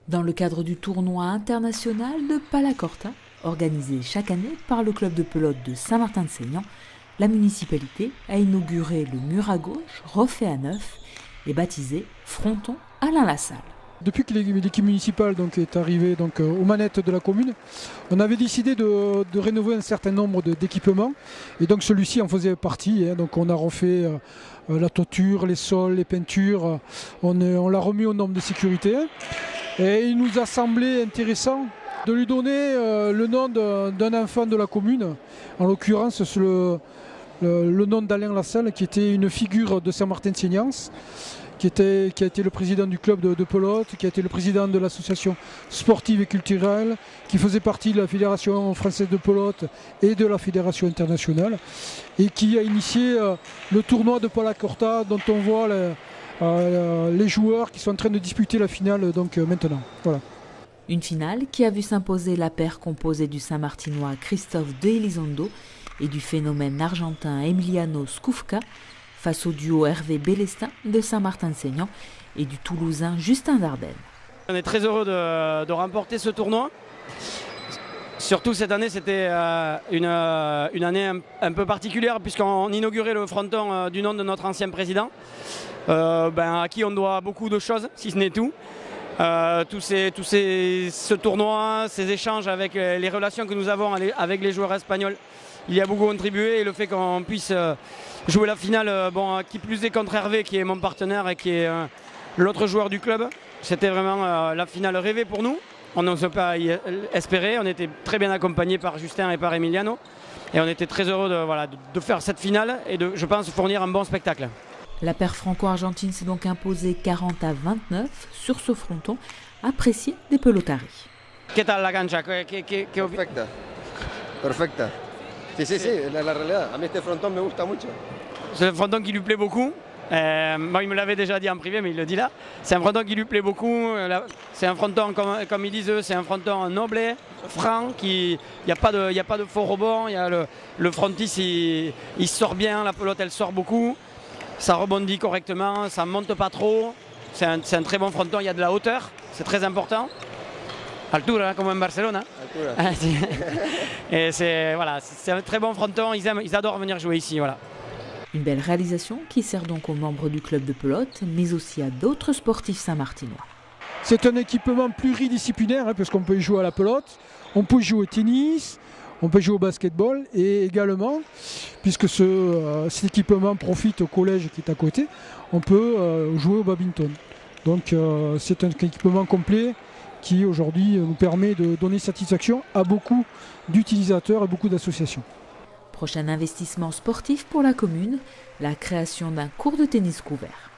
Dans le cadre du tournoi international de Palacorta, organisé chaque année par le club de pelote de Saint-Martin-de-Seignan, la municipalité a inauguré le mur à gauche, refait à neuf et baptisé Fronton Alain Lassalle. Depuis que l'équipe municipale est arrivée aux manettes de la commune, on avait décidé de rénover un certain nombre d'équipements et donc celui-ci en faisait partie. Donc on a refait la toiture, les sols, les peintures, on l'a remis aux normes de sécurité et il nous a semblé intéressant de lui donner le nom d'un enfant de la commune, en l'occurrence le nom d'Alain Lassalle qui était une figure de Saint-Martin-de-Seignan. Qui a été le président du club de pelote, qui a été le président de l'association sportive et culturelle, qui faisait partie de la fédération française de pelote et de la fédération internationale, et qui a initié le tournoi de Palacorta dont on voit les joueurs qui sont en train de disputer la finale maintenant. Voilà. Une finale qui a vu s'imposer la paire composée du Saint-Martinois Christophe de Elizondo et du phénomène argentin Emiliano Skufka, face au duo Hervé Bélestin de Saint-Martin-de-Seignan et du Toulousain Justin Dardenne. On est très heureux de remporter ce tournoi. Surtout cette année, c'était une année un peu particulière puisqu'on inaugurait le fronton du nom de notre ancien président, à qui on doit beaucoup de choses, si ce n'est tout. Ce tournoi, ces échanges avec les relations que nous avons avec les joueurs espagnols, il y a beaucoup contribué et le fait qu'on puisse jouer la finale, qui plus est contre Hervé qui est mon partenaire et qui est l'autre joueur du club, c'était vraiment la finale rêvée pour nous. On n'ose pas y espérer, on était très bien accompagnés par Justin et par Emiliano et on était très heureux de faire cette finale et je pense, fournir un bon spectacle. La paire franco-argentine s'est donc imposée 40-29 sur ce fronton, apprécié des pelotaris. ¿Qué tal la cancha? Perfecta, perfecta. Sí, la realidad. A mí este frontón me gusta mucho. C'est un fronton qui lui plaît beaucoup. Moi, il me l'avait déjà dit en privé, mais il le dit là. C'est un fronton qui lui plaît beaucoup. C'est un fronton, comme ils disent eux, c'est un fronton noble, franc. Il n'y a pas de faux rebond. Le frontis, il sort bien. La pelote, elle sort beaucoup. Ça rebondit correctement. Ça ne monte pas trop. C'est un très bon fronton. Il y a de la hauteur. C'est très important. Altura, comme en Barcelone. Et c'est un très bon fronton, ils adorent venir jouer ici. Voilà. Une belle réalisation qui sert donc aux membres du club de pelote, mais aussi à d'autres sportifs saint-martinois. C'est un équipement pluridisciplinaire, parce qu'on peut y jouer à la pelote, on peut y jouer au tennis, on peut jouer au basketball et également, puisque cet équipement profite au collège qui est à côté, on peut jouer au badminton. Donc c'est un équipement complet qui aujourd'hui nous permet de donner satisfaction à beaucoup d'utilisateurs et beaucoup d'associations. Prochain investissement sportif pour la commune, la création d'un court de tennis couvert.